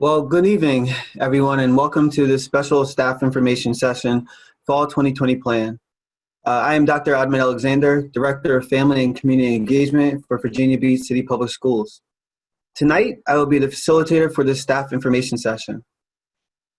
Well, good evening, everyone, and welcome to this special staff information session, Fall 2020 Plan. I am Dr. Admin Alexander, Director of Family and Community Engagement for Virginia Beach City Public Schools. Tonight, I will be the facilitator for this staff information session.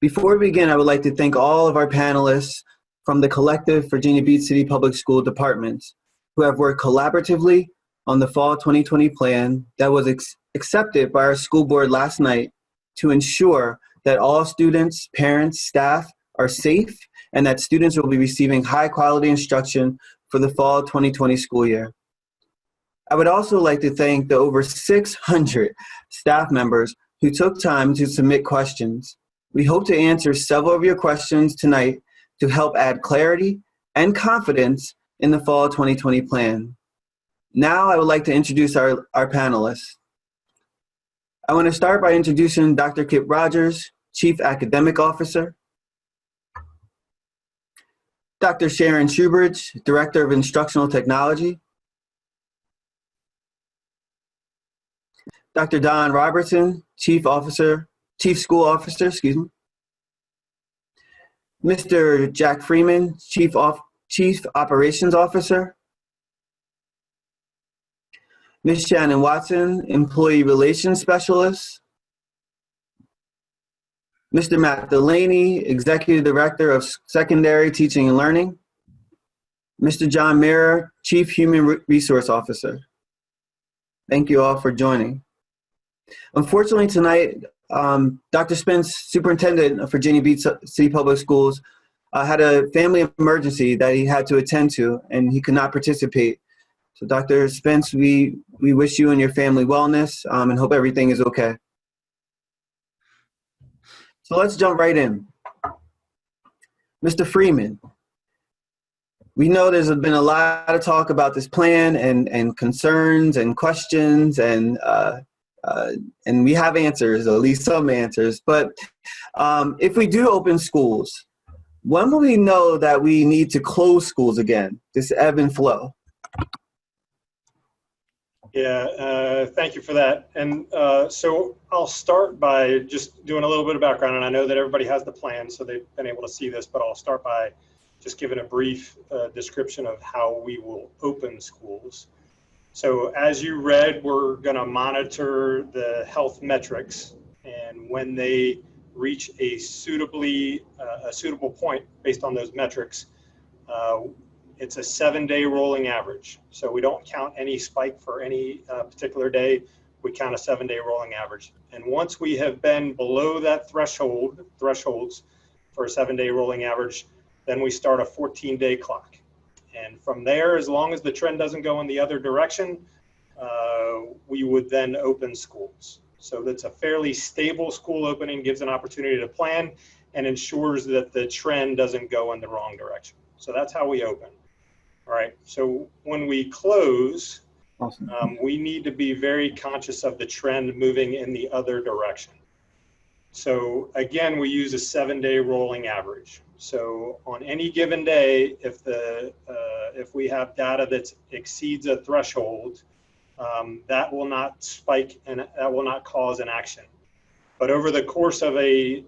Before we begin, I would like to thank all of our panelists from the collective Virginia Beach City Public School departments who have worked collaboratively on the Fall 2020 Plan that was accepted by our school board last night to ensure that all students, parents, staff are safe and that students will be receiving high quality instruction for the fall 2020 school year. I would also like to thank the over 600 staff members who took time to submit questions. We hope to answer several of your questions tonight to help add clarity and confidence in the fall 2020 plan. Now I would like to introduce our panelists. I want to start by introducing Dr. Kip Rogers, Chief Academic Officer, Dr. Sharon Shoebridge, Director of Instructional Technology, Dr. Don Robertson, Chief School Officer, Mr. Jack Freeman, Chief Operations Officer, Ms. Shannon Watson, Employee Relations Specialist, Mr. Matt Delaney, Executive Director of Secondary Teaching and Learning, Mr. John Mirror, Chief Human Resource Officer. Thank you all for joining. Unfortunately tonight, Dr. Spence, Superintendent of Virginia Beach City Public Schools, had a family emergency that he had to attend to and he could not participate. So Dr. Spence, we wish you and your family wellness and hope everything is okay. So let's jump right in. Mr. Freeman, we know there's been a lot of talk about this plan and concerns and questions and we have answers, at least some answers. But if we do open schools, when will we know that we need to close schools again, this ebb and flow? Yeah, thank you for that. And so I'll start by just doing a little bit of background, and I know that everybody has the plan, so they've been able to see this, but I'll start by just giving a brief description of how we will open schools. So as you read, we're going to monitor the health metrics, and when they reach a suitable point based on those metrics, it's a 7-day rolling average. So we don't count any spike for any particular day. We count a 7-day rolling average. And once we have been below that thresholds for a 7-day rolling average, then we start a 14-day clock. And from there, as long as the trend doesn't go in the other direction, we would then open schools. So that's a fairly stable school opening, gives an opportunity to plan and ensures that the trend doesn't go in the wrong direction. So that's how we open. All right, so when we close, Awesome. We need to be very conscious of the trend moving in the other direction. So again, we use a 7-day rolling average. So on any given day, if we have data that exceeds a threshold, that will not spike and that will not cause an action. But over the course of a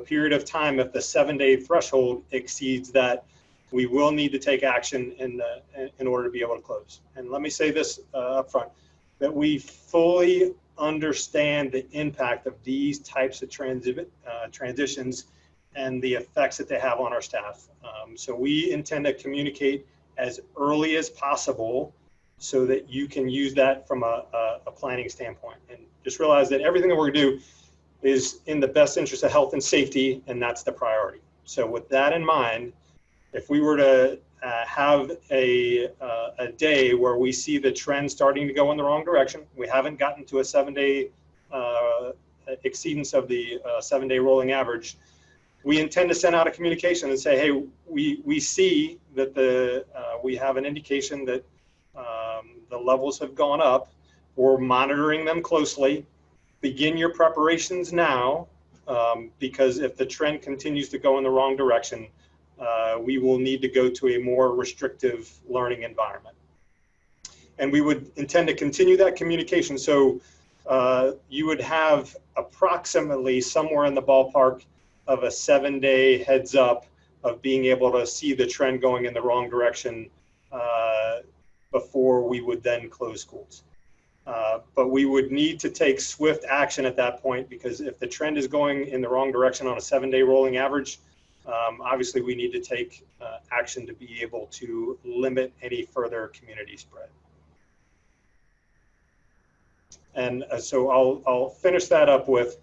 period of time, if the 7-day threshold exceeds that, we will need to take action in order to be able to close. And let me say this up front, that we fully understand the impact of these types of transitions and the effects that they have on our staff. So we intend to communicate as early as possible so that you can use that from a planning standpoint. And just realize that everything that we're gonna do is in the best interest of health and safety, and that's the priority. So with that in mind, if we were to have a day where we see the trend starting to go in the wrong direction, we haven't gotten to a 7-day exceedance of the 7-day rolling average, we intend to send out a communication and say, hey, we see that we have an indication that the levels have gone up. We're monitoring them closely. Begin your preparations now, because if the trend continues to go in the wrong direction, we will need to go to a more restrictive learning environment. And we would intend to continue that communication. So you would have approximately somewhere in the ballpark of a 7-day heads up of being able to see the trend going in the wrong direction before we would then close schools. But we would need to take swift action at that point, because if the trend is going in the wrong direction on a 7-day rolling average, obviously we need to take action to be able to limit any further community spread. And so I'll finish that up with,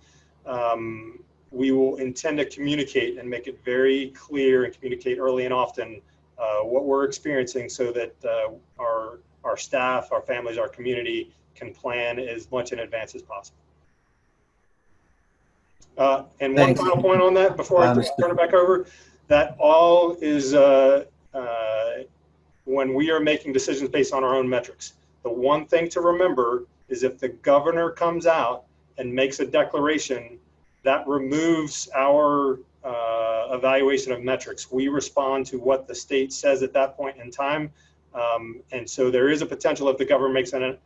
we will intend to communicate and make it very clear and communicate early and often what we're experiencing, so that our staff, our families, our community can plan as much in advance as possible. And one final point on that before I turn it back over, that all is when we are making decisions based on our own metrics. The one thing to remember is if the governor comes out and makes a declaration, that removes our evaluation of metrics. We respond to what the state says at that point in time. And so there is a potential if the governor makes an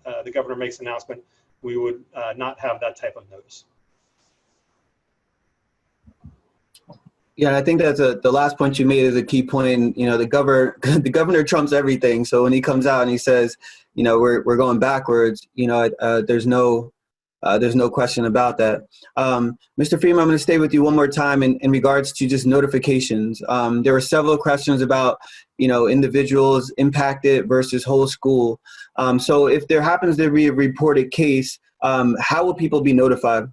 announcement, we would not have that type of notice. Yeah, I think that's the last point you made is a key point. You know, the governor trumps everything. So when he comes out and he says, you know, we're going backwards, you know, there's no question about that. Mr. Freeman, I'm going to stay with you one more time in regards to just notifications. There were several questions about, you know, individuals impacted versus whole school. So if there happens to be a reported case, how will people be notified?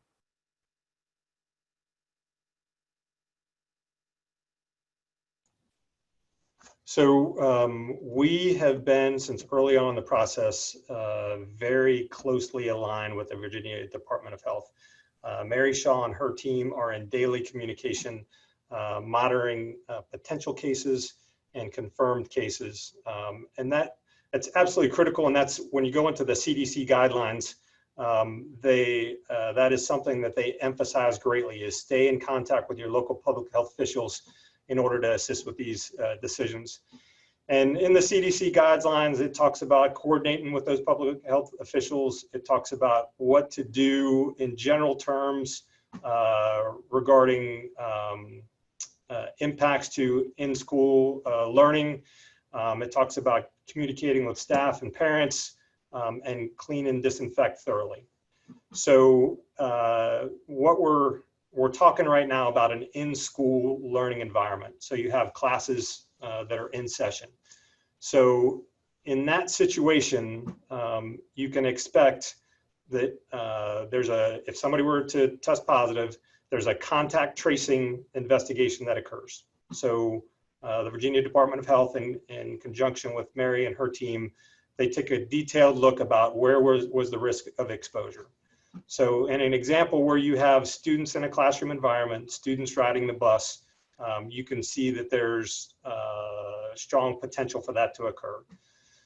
So we have been, since early on in the process, very closely aligned with the Virginia Department of Health. Mary Shaw and her team are in daily communication, monitoring potential cases and confirmed cases. And that's absolutely critical. And that's when you go into the CDC guidelines, that is something that they emphasize greatly, is stay in contact with your local public health officials in order to assist with these decisions. And in the CDC guidelines, it talks about coordinating with those public health officials. It talks about what to do in general terms regarding impacts to in-school learning. It talks about communicating with staff and parents, and clean and disinfect thoroughly. So what we're talking right now about an in-school learning environment. So you have classes that are in session. So in that situation, you can expect that if somebody were to test positive, there's a contact tracing investigation that occurs. So the Virginia Department of Health, in conjunction with Mary and her team, they took a detailed look about where was the risk of exposure. So in an example where you have students in a classroom environment, students riding the bus, you can see that there's strong potential for that to occur.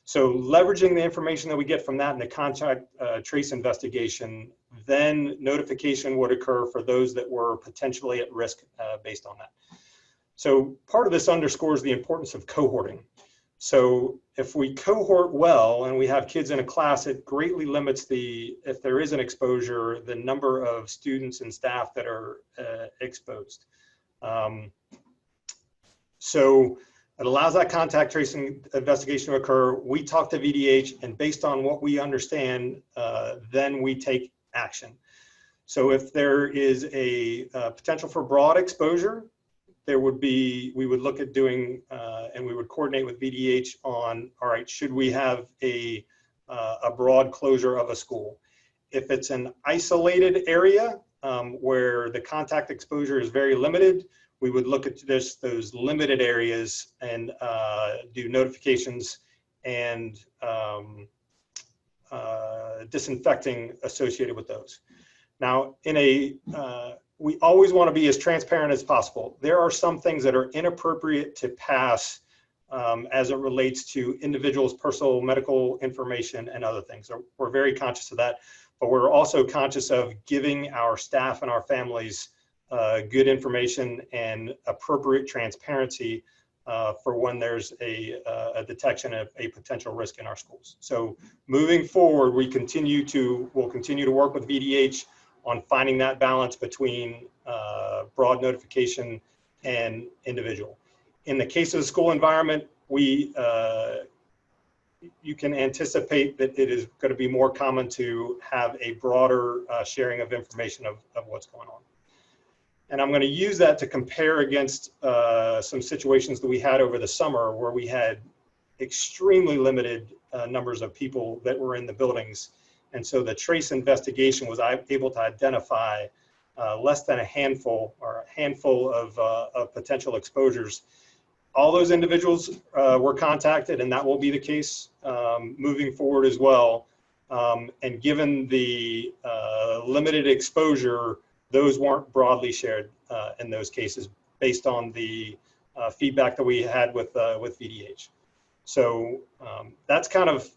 So leveraging the information that we get from that and the contact trace investigation, then notification would occur for those that were potentially at risk based on that. So part of this underscores the importance of cohorting. So if we cohort well and we have kids in a class, it greatly limits if there is an exposure, the number of students and staff that are exposed. So it allows that contact tracing investigation to occur. We talk to VDH, and based on what we understand, then we take action. So if there is a potential for broad exposure, we would look at doing, and we would coordinate with VDH on, all right, should we have a broad closure of a school? If it's an isolated area where the contact exposure is very limited, we would look at those limited areas and do notifications and disinfecting associated with those. Now, we always want to be as transparent as possible. There are some things that are inappropriate to pass as it relates to individuals' personal medical information and other things. So we're very conscious of that, but we're also conscious of giving our staff and our families good information and appropriate transparency for when there's a detection of a potential risk in our schools. So moving forward, we'll continue to work with VDH on finding that balance between broad notification and individual. In the case of the school environment, you can anticipate that it is going to be more common to have a broader sharing of information of what's going on. And I'm going to use that to compare against some situations that we had over the summer where we had extremely limited numbers of people that were in the buildings. And so the trace investigation was able to identify less than a handful of potential exposures. All those individuals were contacted, and that will be the case moving forward as well. And given the limited exposure, those weren't broadly shared in those cases based on the feedback that we had with VDH. So that's kind of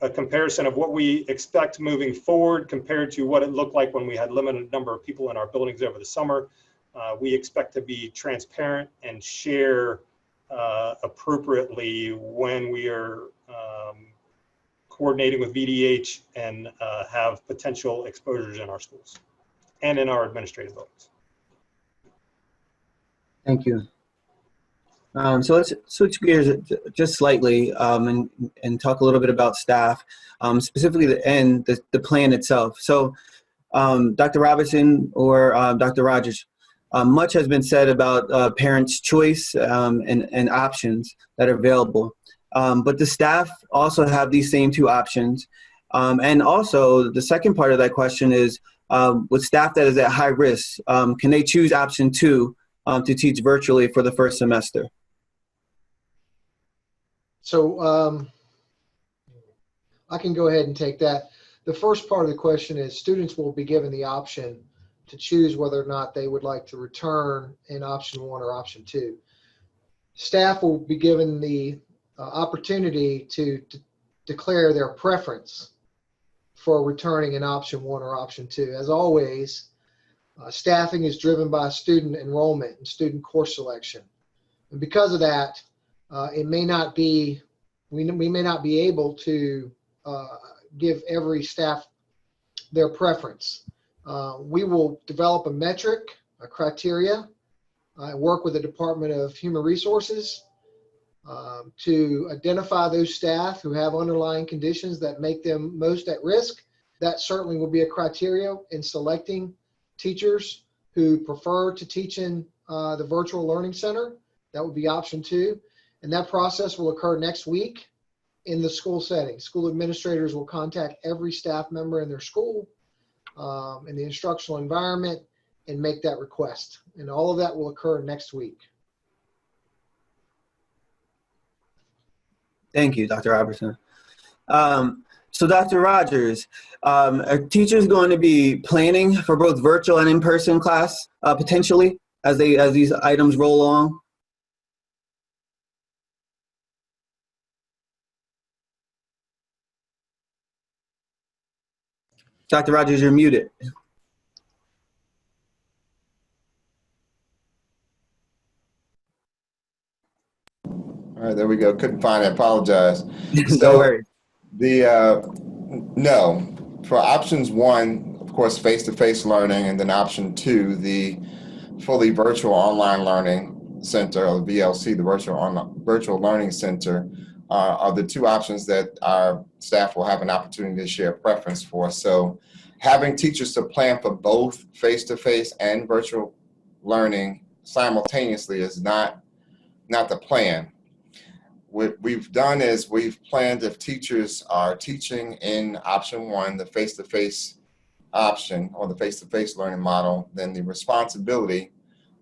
a comparison of what we expect moving forward compared to what it looked like when we had limited number of people in our buildings over the summer. We expect to be transparent and share appropriately when we are coordinating with VDH and have potential exposures in our schools and in our administrative buildings. Thank you. So let's switch gears just slightly and talk a little bit about staff, specifically the plan itself. So Dr. Robinson or Dr. Rogers, much has been said about parents' choice and options that are available. But the staff also have these same two options. And also the second part of that question is, with staff that is at high risk, can they choose option 2 to teach virtually for the first semester? So I can go ahead and take that. The first part of the question is students will be given the option to choose whether or not they would like to return in option 1 or option 2. Staff will be given the opportunity to declare their preference for returning in option 1 or option 2. As always, staffing is driven by student enrollment and student course selection. And because of that, we may not be able to give every staff their preference. We will develop a metric, a criteria, work with the Department of Human Resources to identify those staff who have underlying conditions that make them most at risk. That certainly will be a criteria in selecting teachers who prefer to teach in the virtual learning center. That would be option 2. And that process will occur next week in the school setting. School administrators will contact every staff member in their school, in the instructional environment, and make that request. And all of that will occur next week. Thank you, Dr. Robertson. So Dr. Rogers, are teachers going to be planning for both virtual and in-person class potentially as these items roll along? Dr. Rogers, you're muted. All right, there we go. Couldn't find it. I apologize. No worries. No, for options 1, of course, face-to-face learning, and then option 2, the fully virtual online learning center, or VLC, the virtual learning center, are the 2 options that our staff will have an opportunity to share preference for. So having teachers to plan for both face-to-face and virtual learning simultaneously is not the plan. What we've done is we've planned, if teachers are teaching in option 1, the face-to-face option or the face-to-face learning model, then the responsibility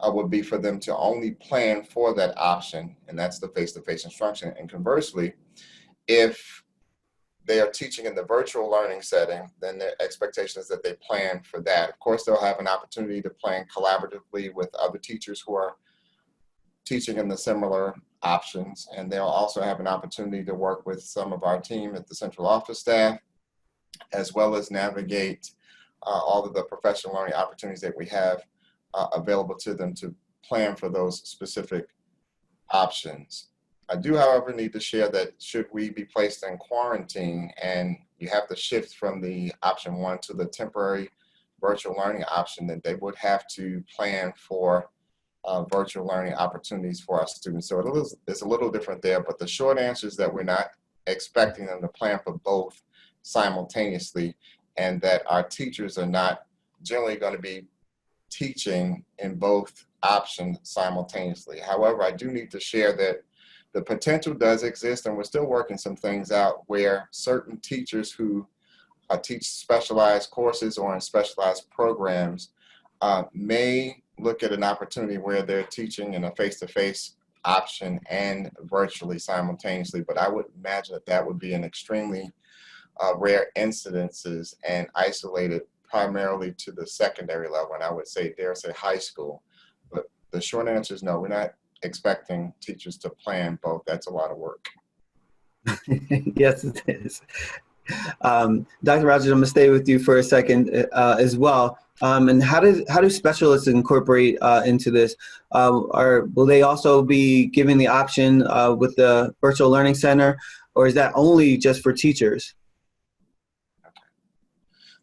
would be for them to only plan for that option, and that's the face-to-face instruction. And conversely, if they are teaching in the virtual learning setting, then the expectation is that they plan for that. Of course, they'll have an opportunity to plan collaboratively with other teachers who are teaching in the similar options, and they'll also have an opportunity to work with some of our team at the central office staff, as well as navigate all of the professional learning opportunities that we have available to them to plan for those specific options. I do, however, need to share that should we be placed in quarantine and you have to shift from the option 1 to the temporary virtual learning option, then they would have to plan for virtual learning opportunities for our students. So it's a little different there, but the short answer is that we're not expecting them to plan for both simultaneously, and that our teachers are not generally going to be teaching in both options simultaneously. However, I do need to share that the potential does exist, and we're still working some things out where certain teachers who teach specialized courses or in specialized programs may look at an opportunity where they're teaching in a face-to-face option and virtually simultaneously. But I would imagine that that would be an extremely rare incidences and isolated primarily to the secondary level, and I would say, dare say, high school. But the short answer is no, we're not expecting teachers to plan both. That's a lot of work. Yes, it is. Dr. Rogers, I'm going to stay with you for a second as well. And how do specialists incorporate into this? Will they also be given the option with the Virtual Learning Center, or is that only just for teachers?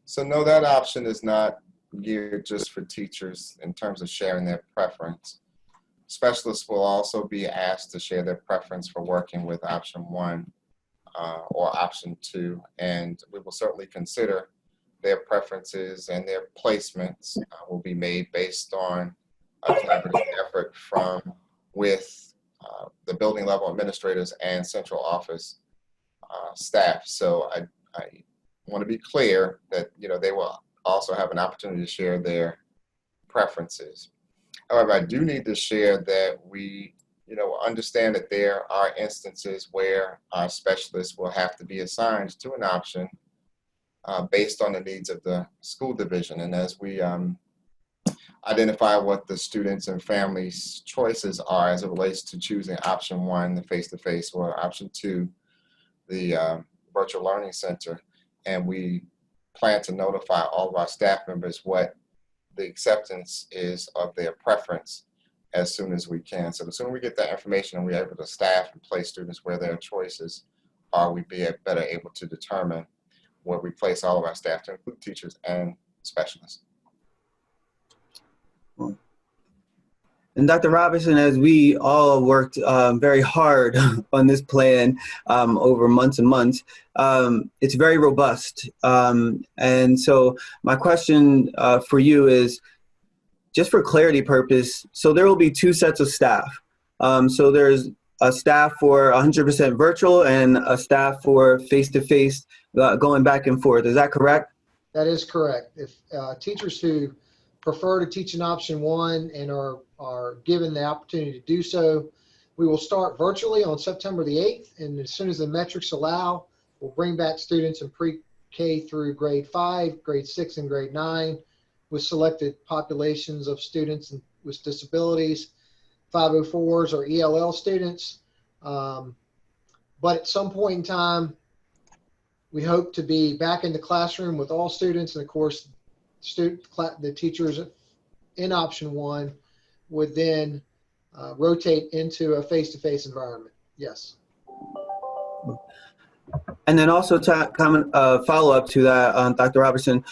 So no, that option is not geared just for teachers in terms of sharing their preference. Specialists will also be asked to share their preference for working with option 1 or option 2, and we will certainly consider their preferences, and their placements will be made based on a collaborative effort with the building level administrators and central office staff. So I want to be clear that they will also have an opportunity to share their preferences. However, I do need to share that we understand that there are instances where our specialists will have to be assigned to an option based on the needs of the school division. And as we identify what the students and families' choices are as it relates to choosing option 1, the face-to-face, or option 2, the virtual learning center, and we plan to notify all of our staff members what the acceptance is of their preference as soon as we can. So the sooner we get that information and we're able to staff and place students where their choices are, we'd be better able to determine where we place all of our staff, to include teachers and specialists. And Dr. Robinson, as we all worked very hard on this plan over months and months, it's very robust. And so my question for you is, just for clarity purpose, so there will be 2 sets of staff. So there's a staff for 100% virtual and a staff for face-to-face going back and forth. Is that correct? That is correct. If teachers who prefer to teach in option 1 and are given the opportunity to do so, we will start virtually on September the 8th. And as soon as the metrics allow, we'll bring back students in pre-K through grade 5, grade 6, and grade 9 with selected populations of students with disabilities, 504s or ELL students. But at some point in time, we hope to be back in the classroom with all students, and of course, the teachers in option 1 would then rotate into a face-to-face environment. Yes. And then also to follow up to that, Dr. Robertson,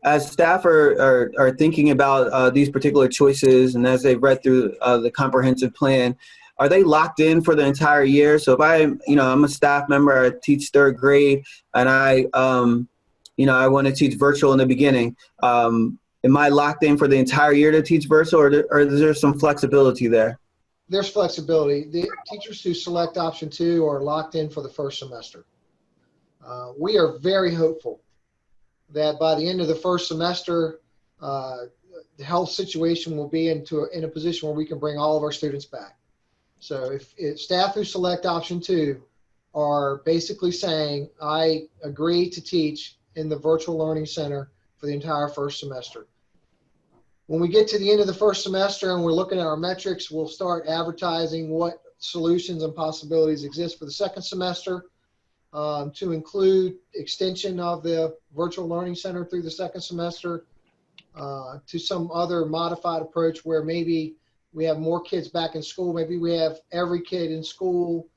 as staff are thinking about these particular choices, and as they've read through the comprehensive plan, are they locked in for the entire year? So if I'm a staff member, I teach 3rd grade, and I want to teach virtual in the beginning, am I locked in for the entire year to teach virtual, or is there some flexibility there? There's flexibility. The teachers who select option 2 are locked in for the first semester. We are very hopeful that by the end of the first semester, the health situation will be in a position where we can bring all of our students back. So if staff who select option 2 are basically saying, I agree to teach in the virtual learning center for the entire first semester. When we get to the end of the first semester and we're looking at our metrics, we'll start advertising what solutions and possibilities exist for the second semester, to include extension of the virtual learning center through the second semester, to some other modified approach where maybe we have more kids back in school. Maybe we have every kid in school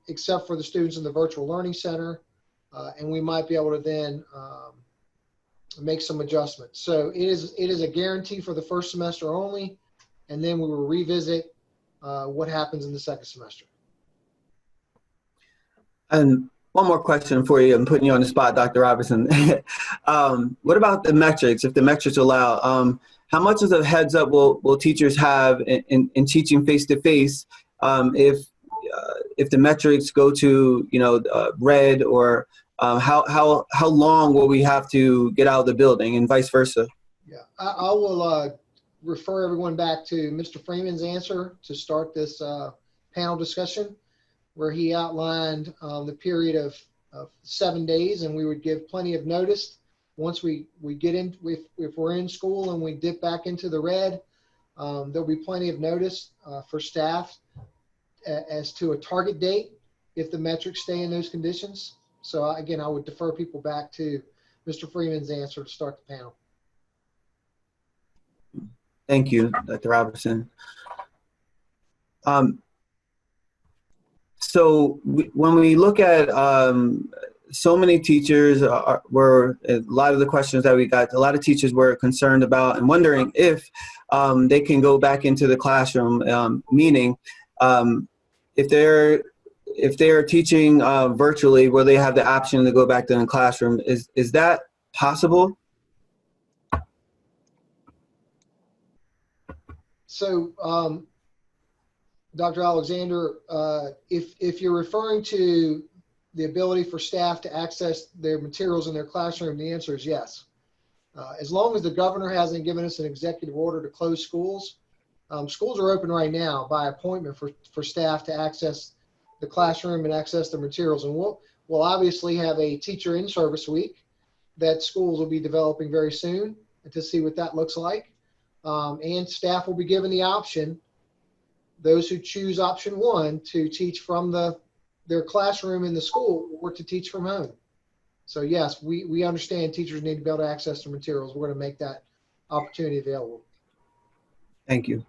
except for the students in the virtual learning center. And we might be able to then make some adjustments. So it is a guarantee for the first semester only, and then we will revisit what happens in the second semester. And one more question for you. I'm putting you on the spot, Dr. Robertson. What about the metrics, if the metrics allow? How much of a heads up will teachers have in teaching face-to-face if the metrics go to red, or how long will we have to get out of the building, and vice versa? Yeah, I will refer everyone back to Mr. Freeman's answer to start this panel discussion, where he outlined the period of 7 days, and we would give plenty of notice once we get in. If we're in school and we dip back into the red, there'll be plenty of notice for staff as to a target date if the metrics stay in those conditions. So again, I would defer people back to Mr. Freeman's answer to start the panel. Thank you, Dr. Robertson. So when we look at so many teachers were, a lot of the questions that we got, a lot of teachers were concerned about and wondering if they can go back into the classroom, meaning if they're teaching virtually, where they have the option to go back to the classroom, is that possible? So, Dr. Alexander, if you're referring to the ability for staff to access their materials in their classroom, the answer is yes. As long as the governor hasn't given us an executive order to close schools, schools are open right now by appointment for staff to access the classroom and access the materials. And we'll obviously have a teacher in service week that schools will be developing very soon to see what that looks like. And staff will be given the option, those who choose option 1, to teach from their classroom in the school or to teach from home. So yes, we understand teachers need to be able to access the materials. We're going to make that opportunity available. Thank you.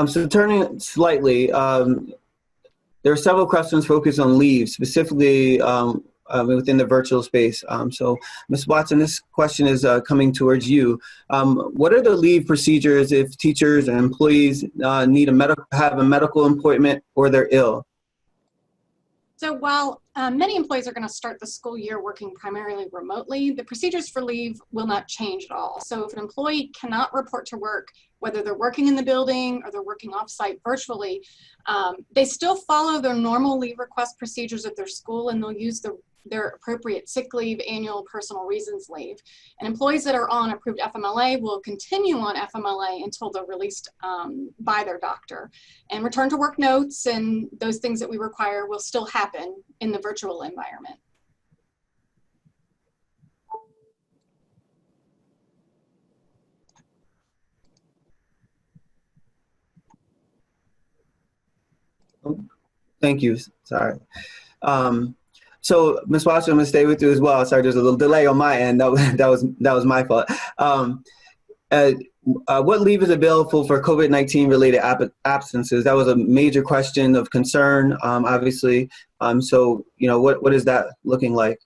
So turning slightly, there are several questions focused on leave, specifically within the virtual space. So Ms. Watson, this question is coming towards you. What are the leave procedures if teachers and employees need have a medical appointment or they're ill? So while many employees are going to start the school year working primarily remotely, the procedures for leave will not change at all. So if an employee cannot report to work, whether they're working in the building or they're working offsite virtually, they still follow their normal leave request procedures at their school, and they'll use their appropriate sick leave, annual personal reasons leave. And employees that are on approved FMLA will continue on FMLA until they're released by their doctor. And return to work notes and those things that we require will still happen in the virtual environment. Thank you. Sorry. So, Ms. Watson, I'm going to stay with you as well. Sorry, there's a little delay on my end. That was my fault. What leave is available for COVID-19 related absences? That was a major question of concern, obviously. So, what is that looking like?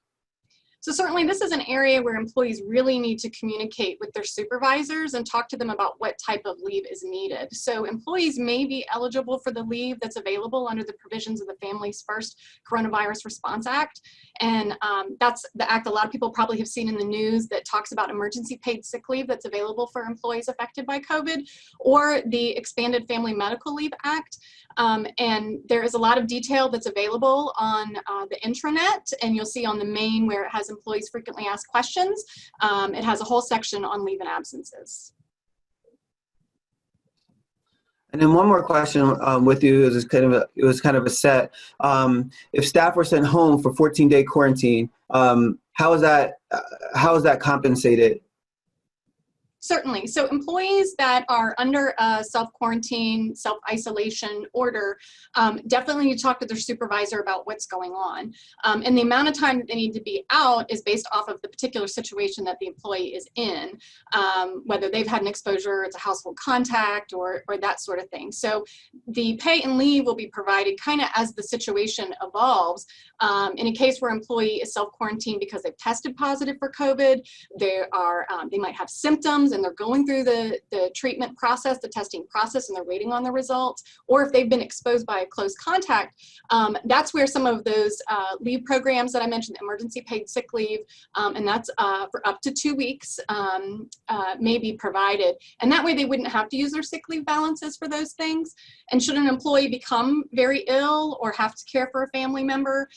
So certainly this is an area where employees really need to communicate with their supervisors and talk to them about what type of leave is needed. So employees may be eligible for the leave that's available under the provisions of the Families First Coronavirus Response Act. And that's the act a lot of people probably have seen in the news that talks about emergency paid sick leave that's available for employees affected by COVID, or the Expanded Family Medical Leave Act. And there is a lot of detail that's available on the intranet, and you'll see on the main where it has employees frequently asked questions. It has a whole section on leave and absences. And then one more question with you. It was kind of a set. If staff were sent home for 14-day quarantine, how is that compensated? Certainly. So employees that are under a self-quarantine, self-isolation order definitely need to talk to their supervisor about what's going on. And the amount of time that they need to be out is based off of the particular situation that the employee is in, whether they've had an exposure, it's a household contact, or that sort of thing. So the pay and leave will be provided kind of as the situation evolves. In a case where an employee is self-quarantined because they've tested positive for COVID, they might have symptoms and they're going through the treatment process, the testing process, and they're waiting on the results, or if they've been exposed by a close contact, that's where some of those leave programs that I mentioned, emergency paid sick leave, and that's for up to 2 weeks, may be provided. And that way they wouldn't have to use their sick leave balances for those things. And should an employee become very ill or have to care for a family member,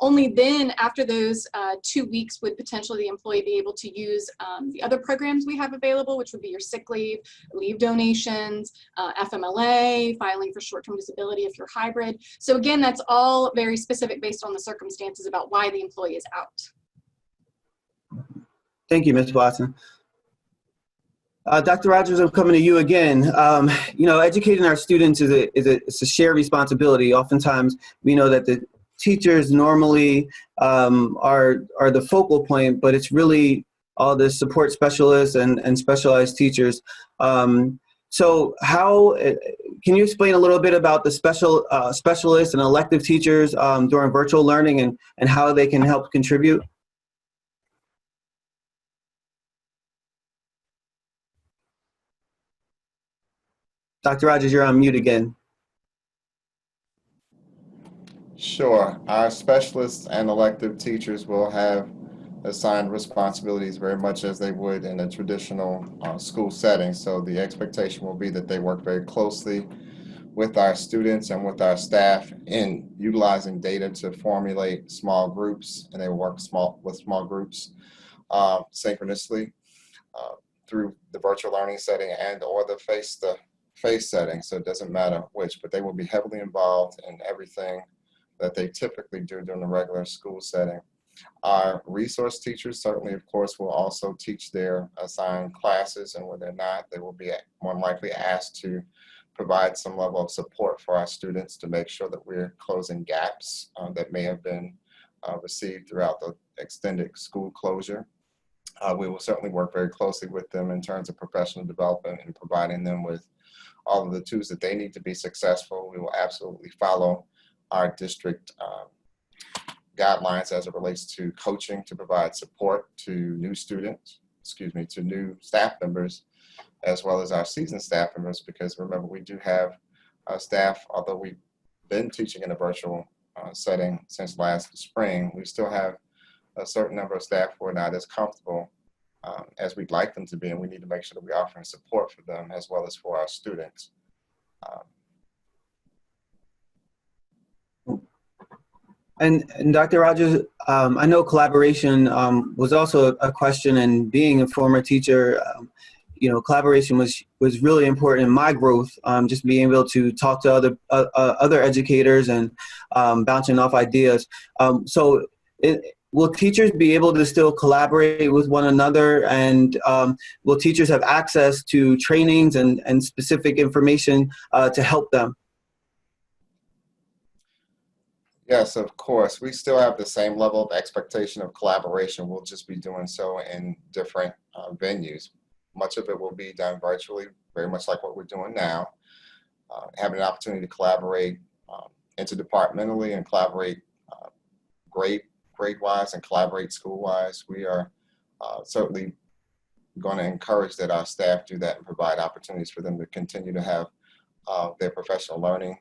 only then after those 2 weeks would potentially the employee be able to use the other programs we have available, which would be your sick leave, leave donations, FMLA, filing for short-term disability if you're hybrid. So again, that's all very specific based on the circumstances about why the employee is out. Thank you, Ms. Watson. Dr. Rogers, I'm coming to you again. Educating our students is a shared responsibility. Oftentimes, we know that the teachers normally are the focal point, but it's really all the support specialists and specialized teachers. So how can you explain a little bit about the specialists and elective teachers during virtual learning and how they can help contribute? Dr. Rogers, you're on mute again. Sure. Our specialists and elective teachers will have assigned responsibilities very much as they would in a traditional school setting. So the expectation will be that they work very closely with our students and with our staff in utilizing data to formulate small groups, and they work with small groups synchronously through the virtual learning setting and or the face-to-face setting. So it doesn't matter which, but they will be heavily involved in everything that they typically do during the regular school setting. Our resource teachers certainly, of course, will also teach their assigned classes, and when they're not, they will be more likely asked to provide some level of support for our students to make sure that we're closing gaps that may have been received throughout the extended school closure. We will certainly work very closely with them in terms of professional development and providing them with all of the tools that they need to be successful. We will absolutely follow our district guidelines as it relates to coaching to provide support to new staff members, as well as our seasoned staff members, because remember, we do have staff, although we've been teaching in a virtual setting since last spring, we still have a certain number of staff who are not as comfortable as we'd like them to be, and we need to make sure that we're offering support for them as well as for our students. And Dr. Rogers, I know collaboration was also a question, and being a former teacher, collaboration was really important in my growth. Just being able to talk to other educators and bouncing off ideas. Will teachers be able to still collaborate with one another, and will teachers have access to trainings and specific information to help them? Yes, of course. We still have the same level of expectation of collaboration. We'll just be doing so in different venues. Much of it will be done virtually, very much like what we're doing now. Having an opportunity to collaborate interdepartmentally and collaborate grade-wise and collaborate school-wise. We are certainly going to encourage that our staff do that and provide opportunities for them to continue to have their professional learning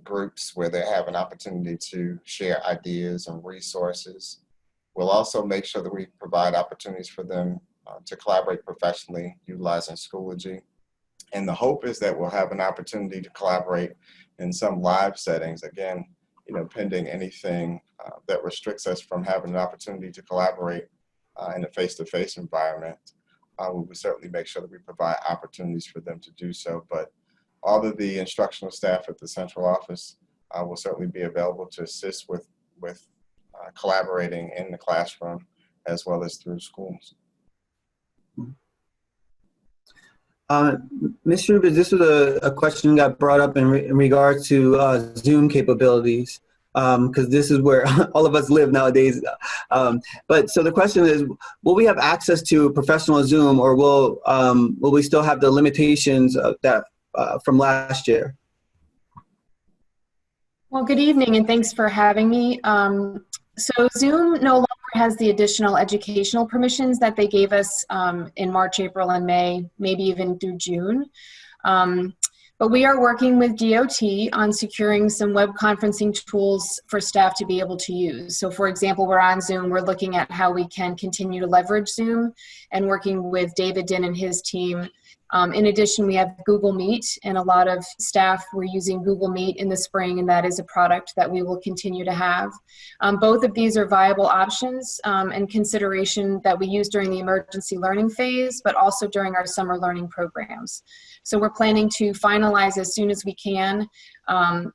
groups where they have an opportunity to share ideas and resources. We'll also make sure that we provide opportunities for them to collaborate professionally utilizing Schoology. And the hope is that we'll have an opportunity to collaborate in some live settings, again, pending anything that restricts us from having an opportunity to collaborate in a face-to-face environment. We will certainly make sure that we provide opportunities for them to do so. But all of the instructional staff at the central office will certainly be available to assist with collaborating in the classroom as well as through schools. Ms. Rubens, this was a question that got brought up in regards to Zoom capabilities, because this is where all of us live nowadays. But so the question is, will we have access to professional Zoom, or will we still have the limitations of that from last year? Well, good evening, and thanks for having me. So Zoom no longer has the additional educational permissions that they gave us in March, April, and May, maybe even through June. But we are working with DOT on securing some web conferencing tools for staff to be able to use. So for example, we're on Zoom, we're looking at how we can continue to leverage Zoom and working with David Din and his team. In addition, we have Google Meet, and a lot of staff were using Google Meet in the spring, and that is a product that we will continue to have. Both of these are viable options and consideration that we use during the emergency learning phase, but also during our summer learning programs. So we're planning to finalize as soon as we can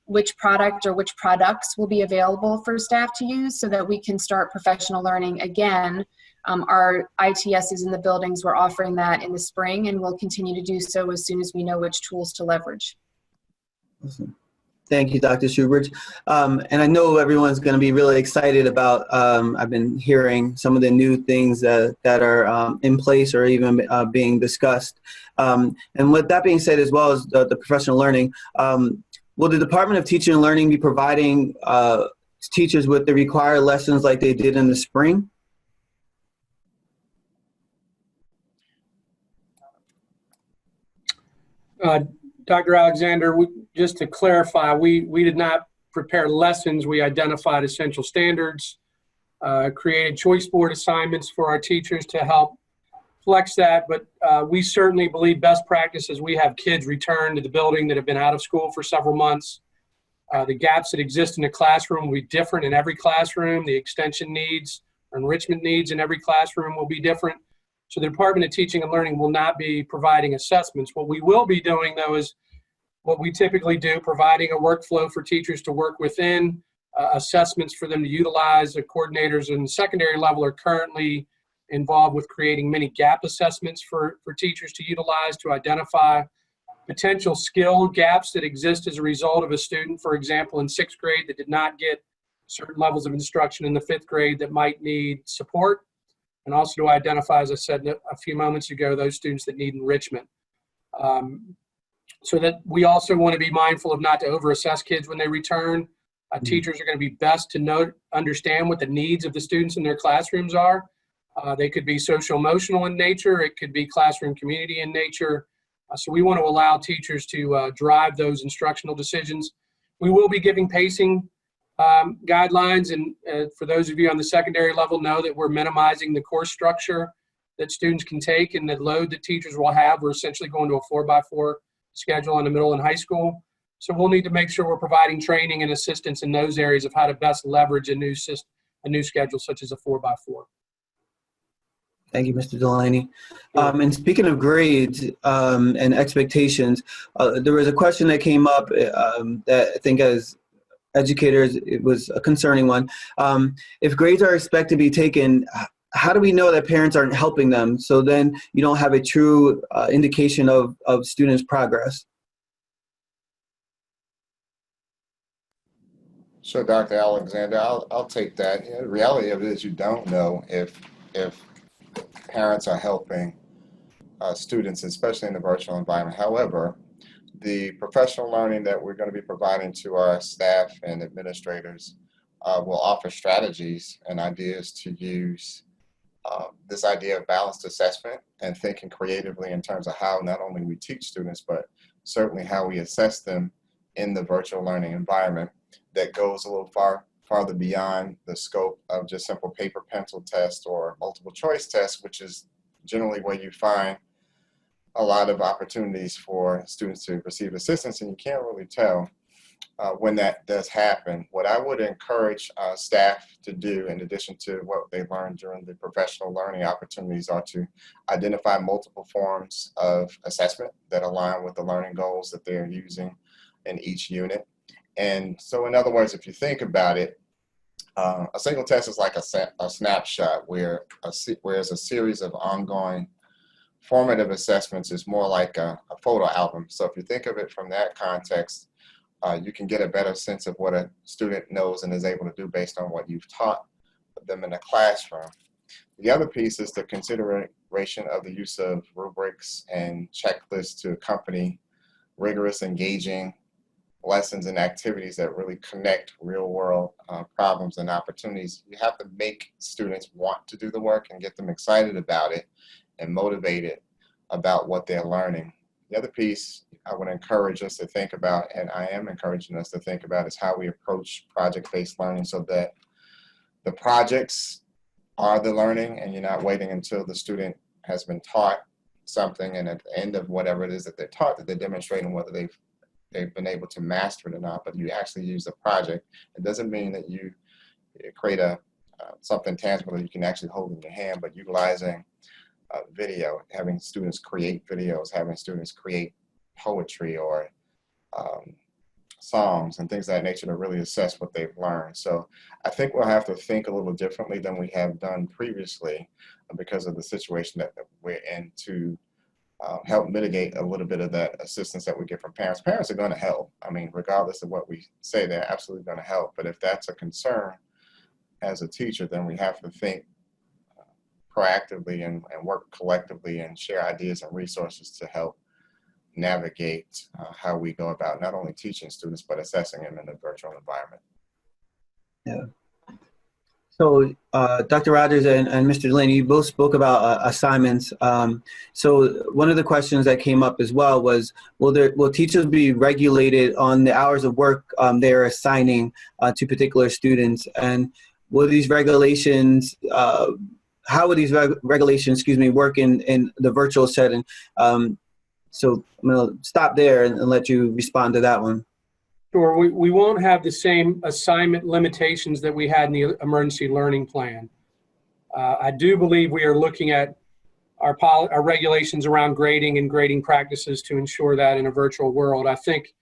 which product or which products will be available for staff to use so that we can start professional learning again. Our ITSs in the buildings were offering that in the spring, and we'll continue to do so as soon as we know which tools to leverage. Awesome. Thank you, Dr. Schubert. And I know everyone's going to be really excited about, I've been hearing some of the new things that are in place or even being discussed. And with that being said, as well as the professional learning, will the Department of Teaching and Learning be providing teachers with the required lessons like they did in the spring? Dr. Alexander, just to clarify, we did not prepare lessons. We identified essential standards, created choice board assignments for our teachers to help flex that. But we certainly believe best practices. We have kids return to the building that have been out of school for several months. The gaps that exist in the classroom will be different in every classroom. The extension needs, enrichment needs in every classroom will be different. So the Department of Teaching and Learning will not be providing assessments. What we will be doing, though, is what we typically do, providing a workflow for teachers to work within, assessments for them to utilize. The coordinators in the secondary level are currently involved with creating many gap assessments for teachers to utilize to identify potential skill gaps that exist as a result of a student, for example, in 6th grade that did not get certain levels of instruction in the 5th grade that might need support. And also to identify, as I said a few moments ago, those students that need enrichment. So that we also want to be mindful of not to over-assess kids when they return. Teachers are going to be best to understand what the needs of the students in their classrooms are. They could be social-emotional in nature. It could be classroom community in nature. So we want to allow teachers to drive those instructional decisions. We will be giving pacing guidelines, and for those of you on the secondary level know that we're minimizing the course structure that students can take and the load that teachers will have. We're essentially going to a 4x4 schedule in the middle and high school. So we'll need to make sure we're providing training and assistance in those areas of how to best leverage a new schedule such as a 4x4. Thank you, Mr. Delaney. And speaking of grades and expectations, there was a question that came up that I think as educators, it was a concerning one. If grades are expected to be taken, how do we know that parents aren't helping them? So then you don't have a true indication of students' progress. Sure, Dr. Alexander, I'll take that. The reality of it is you don't know if parents are helping students, especially in the virtual environment. However, the professional learning that we're going to be providing to our staff and administrators will offer strategies and ideas to use this idea of balanced assessment and thinking creatively in terms of how not only we teach students, but certainly how we assess them in the virtual learning environment that goes a little farther beyond the scope of just simple paper pencil tests or multiple choice tests, which is generally where you find a lot of opportunities for students to receive assistance, and you can't really tell when that does happen. What I would encourage staff to do, in addition to what they learned during the professional learning opportunities, are to identify multiple forms of assessment that align with the learning goals that they're using in each unit. And so in other words, if you think about it, a single test is like a snapshot where there's a series of ongoing formative assessments is more like a photo album. So if you think of it from that context, you can get a better sense of what a student knows and is able to do based on what you've taught them in the classroom. The other piece is the consideration of the use of rubrics and checklists to accompany rigorous, engaging lessons and activities that really connect real world problems and opportunities. You have to make students want to do the work and get them excited about it and motivated about what they're learning. The other piece I would encourage us to think about, and I am encouraging us to think about, is how we approach project-based learning so that the projects are the learning and you're not waiting until the student has been taught something and at the end of whatever it is that they're taught that they're demonstrating whether they've been able to master it or not, but you actually use a project. It doesn't mean that you create something tangible that you can actually hold in your hand, but utilizing video, having students create videos, having students create poetry or songs and things of that nature to really assess what they've learned. So I think we'll have to think a little differently than we have done previously because of the situation that we're in to help mitigate a little bit of that assistance that we get from parents. Parents are going to help. I mean, regardless of what we say, they're absolutely going to help. But if that's a concern as a teacher, then we have to think proactively and work collectively and share ideas and resources to help navigate how we go about not only teaching students, but assessing them in the virtual environment. Yeah. So Dr. Rogers and Mr. Delaney, you both spoke about assignments. So one of the questions that came up as well was, will teachers be regulated on the hours of work they're assigning to particular students? And will these regulations, how will these regulations, work in the virtual setting? So I'm going to stop there and let you respond to that one. Sure. We won't have the same assignment limitations that we had in the emergency learning plan. I do believe we are looking at our regulations around grading and grading practices to ensure that in a virtual world. I think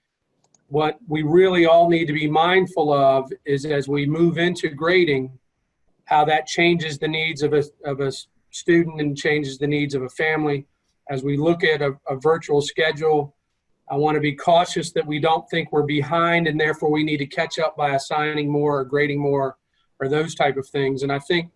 what we really all need to be mindful of is as we move into grading, how that changes the needs of a student and changes the needs of a family. As we look at a virtual schedule, I want to be cautious that we don't think we're behind and therefore we need to catch up by assigning more or grading more or those type of things. And I think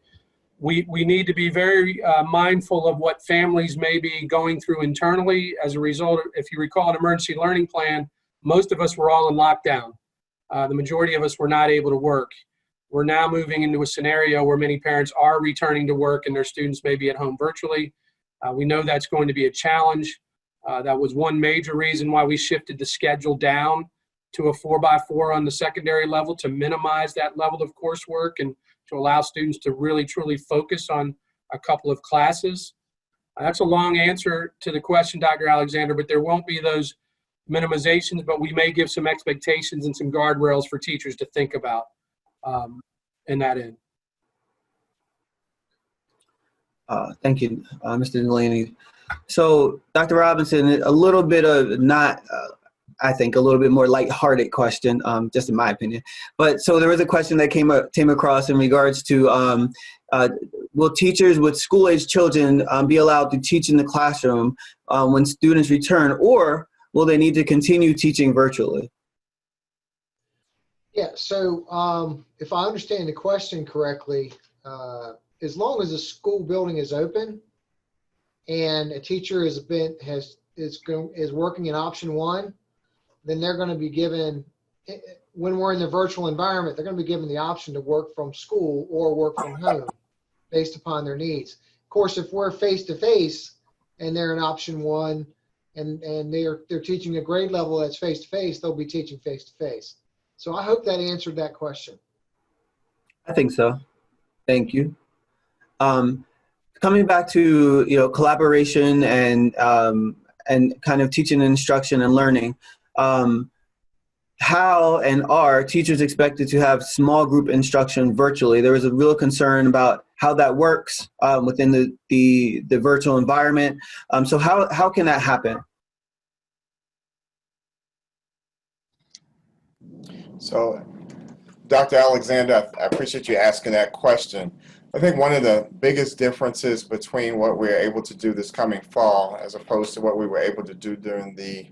we need to be very mindful of what families may be going through internally as a result. If you recall an emergency learning plan, most of us were all in lockdown. The majority of us were not able to work. We're now moving into a scenario where many parents are returning to work and their students may be at home virtually. We know that's going to be a challenge. That was one major reason why we shifted the schedule down to a 4x4 on the secondary level to minimize that level of coursework and to allow students to really truly focus on a couple of classes. That's a long answer to the question, Dr. Alexander, but there won't be those minimizations, but we may give some expectations and some guardrails for teachers to think about in that end. Thank you, Mr. Delaney. So, Dr. Robinson, a little bit of I think a little bit more lighthearted question, just in my opinion. But so there was a question that came across in regards to will teachers with school-age children be allowed to teach in the classroom when students return, or will they need to continue teaching virtually? Yeah, so if I understand the question correctly, as long as the school building is open and a teacher is working in option one, then they're going to be given, when we're in the virtual environment, they're going to be given the option to work from school or work from home based upon their needs. Of course, if we're face-to-face and they're in option one and they're teaching a grade level that's face-to-face, they'll be teaching face-to-face. So I hope that answered that question. I think so. Thank you. Coming back to collaboration and kind of teaching and instruction and learning, how and are teachers expected to have small group instruction virtually? There was a real concern about how that works within the virtual environment. So how can that happen? So, Dr. Alexander, I appreciate you asking that question. I think one of the biggest differences between what we're able to do this coming fall as opposed to what we were able to do during the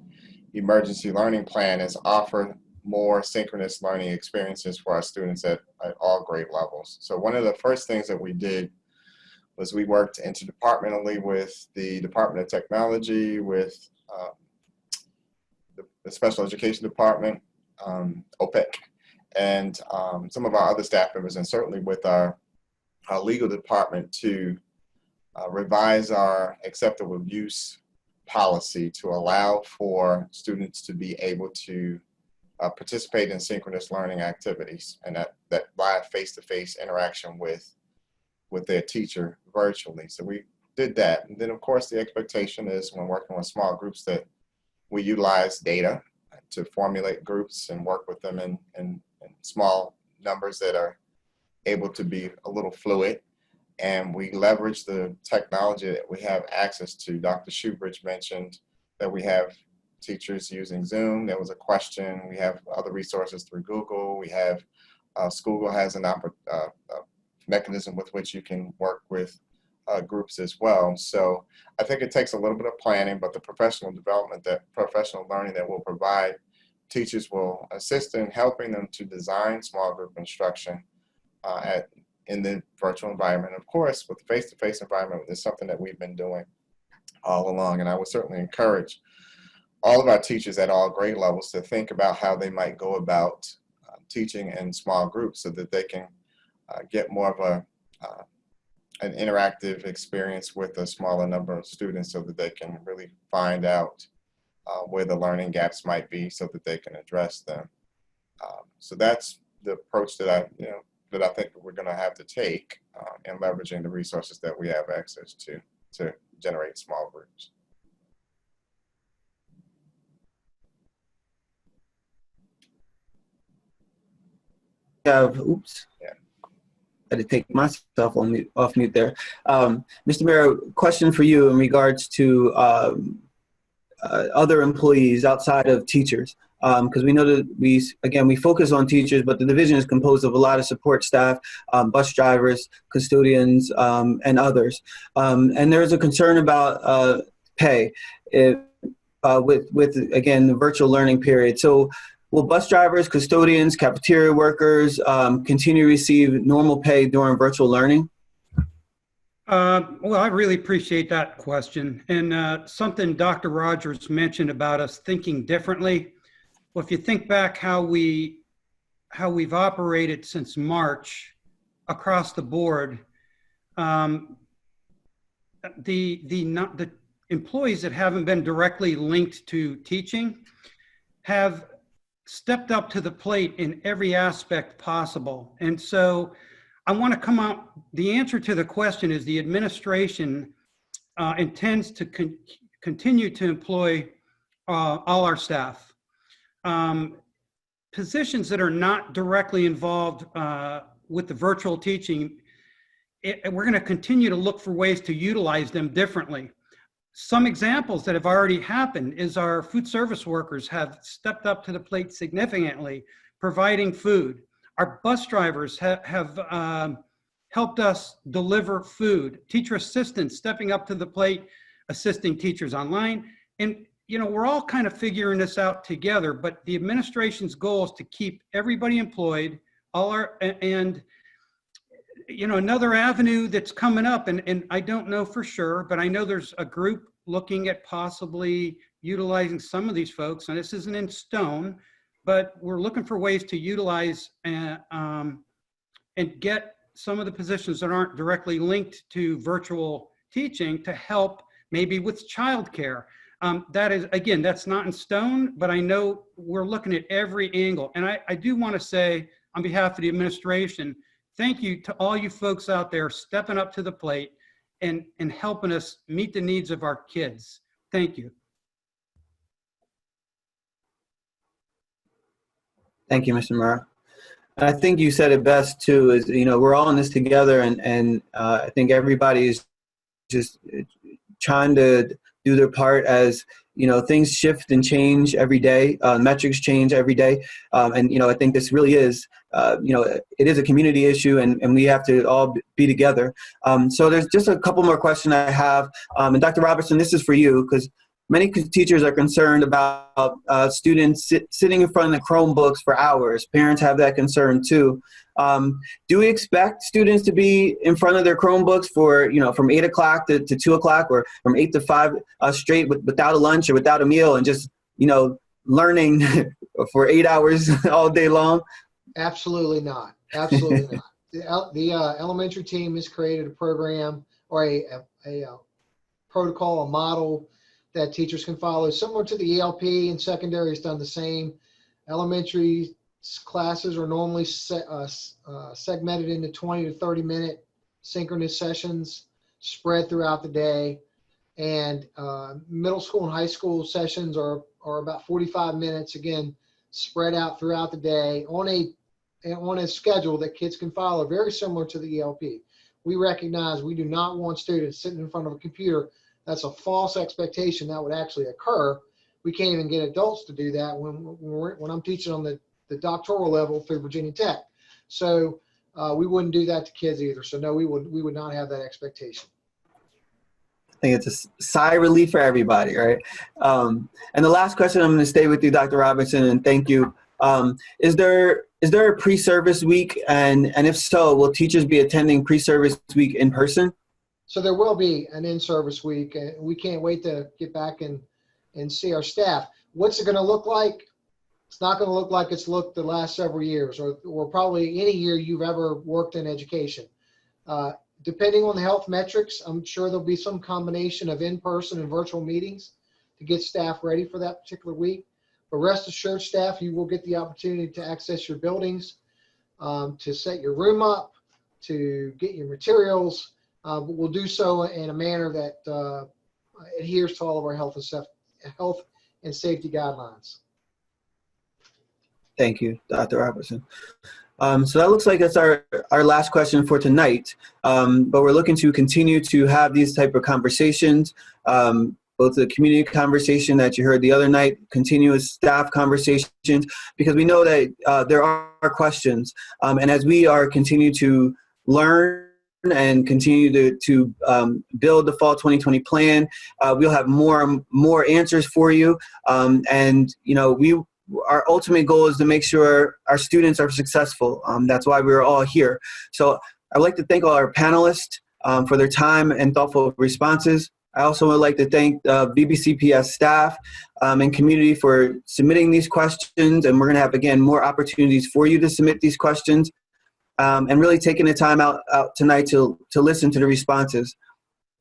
emergency learning plan is offer more synchronous learning experiences for our students at all grade levels. So one of the first things that we did was we worked interdepartmentally with the Department of Technology, with the Special Education Department, OPEC, and some of our other staff members, and certainly with our legal department to revise our acceptable use policy to allow for students to be able to participate in synchronous learning activities and that live face-to-face interaction with their teacher virtually. So we did that. And then of course the expectation is when working with small groups that we utilize data to formulate groups and work with them in small numbers that are able to be a little fluid. And we leverage the technology that we have access to. Dr. Shoebridge mentioned that we have teachers using Zoom. There was a question. We have other resources through Google. We have, School has an mechanism with which you can work with groups as well. So I think it takes a little bit of planning, but the professional development, that professional learning that we'll provide, teachers will assist in helping them to design small group instruction in the virtual environment. Of course, with the face-to-face environment, is something that we've been doing all along. And I would certainly encourage all of our teachers at all grade levels to think about how they might go about teaching in small groups so that they can get more of an interactive experience with a smaller number of students so that they can really find out where the learning gaps might be so that they can address them. So that's the approach that I think we're going to have to take in leveraging the resources that we have access to generate small groups. Oops. Yeah. I had to take myself off mute there. Mr. Mayor, question for you in regards to other employees outside of teachers. Because we know that we focus on teachers, but the division is composed of a lot of support staff, bus drivers, custodians, and others. And there's a concern about pay with again, the virtual learning period. So will bus drivers, custodians, cafeteria workers continue to receive normal pay during virtual learning? Well, I really appreciate that question. And something Dr. Rogers mentioned about us thinking differently. Well, if you think back how we've operated since March across the board, the employees that haven't been directly linked to teaching have stepped up to the plate in every aspect possible. And so I want to come out, the answer to the question is the administration intends to continue to employ all our staff. Positions that are not directly involved with the virtual teaching, we're going to continue to look for ways to utilize them differently. Some examples that have already happened is our food service workers have stepped up to the plate significantly, providing food. Our bus drivers have helped us deliver food. Teacher assistants stepping up to the plate, assisting teachers online. And we're all kind of figuring this out together, but the administration's goal is to keep everybody employed, and another avenue that's coming up, and I don't know for sure, but I know there's a group looking at possibly utilizing some of these folks, and this isn't in stone, but we're looking for ways to utilize and get some of the positions that aren't directly linked to virtual teaching to help maybe with childcare. That is, again, that's not in stone, but I know we're looking at every angle. And I do want to say on behalf of the administration, thank you to all you folks out there stepping up to the plate and helping us meet the needs of our kids. Thank you. Thank you, Mr. Murrah. I think you said it best too, is, we're all in this together, and I think everybody is just trying to do their part as, things shift and change every day, metrics change every day. And, I think this really is it is a community issue, and we have to all be together. So there's just a couple more questions I have. And Dr. Robertson, this is for you, because many teachers are concerned about students sitting in front of the Chromebooks for hours. Parents have that concern too. Do we expect students to be in front of their Chromebooks for, from 8 o'clock to 2 o'clock, or from 8 to 5 straight without a lunch or without a meal, and just, learning for 8 hours all day long? Absolutely not. Absolutely not. The elementary team has created a program or a protocol, a model that teachers can follow, similar to the ELP, and secondary has done the same. Elementary classes are normally segmented into 20 to 30-minute synchronous sessions spread throughout the day. And middle school and high school sessions are about 45 minutes, again, spread out throughout the day on a schedule that kids can follow, very similar to the ELP. We recognize we do not want students sitting in front of a computer. That's a false expectation that would actually occur. We can't even get adults to do that when I'm teaching on the doctoral level through Virginia Tech. So we wouldn't do that to kids either. So no, we would not have that expectation. I think it's a sigh of relief for everybody, right? And the last question, I'm going to stay with you, Dr. Robinson, and thank you. Is there a pre-service week? And if so, will teachers be attending pre-service week in person? So there will be an in-service week. We can't wait to get back and see our staff. What's it going to look like? It's not going to look like it's looked the last several years, or probably any year you've ever worked in education. Depending on the health metrics, I'm sure there'll be some combination of in-person and virtual meetings to get staff ready for that particular week. But rest assured, staff, you will get the opportunity to access your buildings, to set your room up, to get your materials. But we'll do so in a manner that adheres to all of our health and safety guidelines. Thank you, Dr. Robertson. So that looks like that's our last question for tonight. But we're looking to continue to have these type of conversations, both the community conversation that you heard the other night, continuous staff conversations, because we know that there are questions. And as we continue to learn and continue to build the fall 2020 plan, we'll have more answers for you. Our ultimate goal is to make sure our students are successful. That's why we're all here. So I'd like to thank all our panelists for their time and thoughtful responses. I also would like to thank VBCPS staff and community for submitting these questions. And we're going to have, again, more opportunities for you to submit these questions, and really taking the time out tonight to listen to the responses.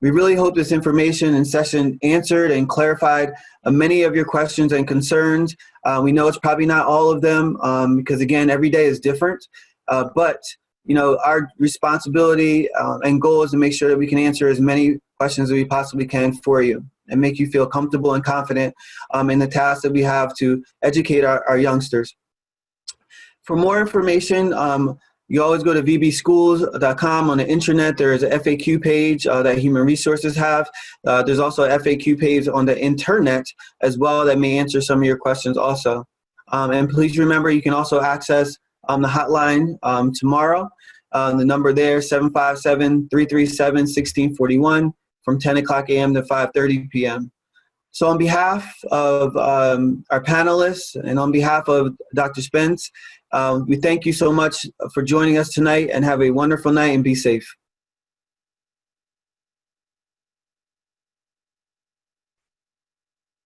We really hope this information and session answered and clarified many of your questions and concerns. We know it's probably not all of them because, again, every day is different. But our responsibility and goal is to make sure that we can answer as many questions as we possibly can for you and make you feel comfortable and confident in the task that we have to educate our youngsters. For more information, you always go to vbschools.com. On the intranet, there is a FAQ page that Human Resources have. There's also a FAQ page on the internet as well that may answer some of your questions also. And please remember, you can also access the hotline tomorrow. The number there, 757-337-1641 from 10 o'clock a.m. to 5:30 p.m. So on behalf of our panelists and on behalf of Dr. Spence, we thank you so much for joining us tonight, and have a wonderful night and be safe.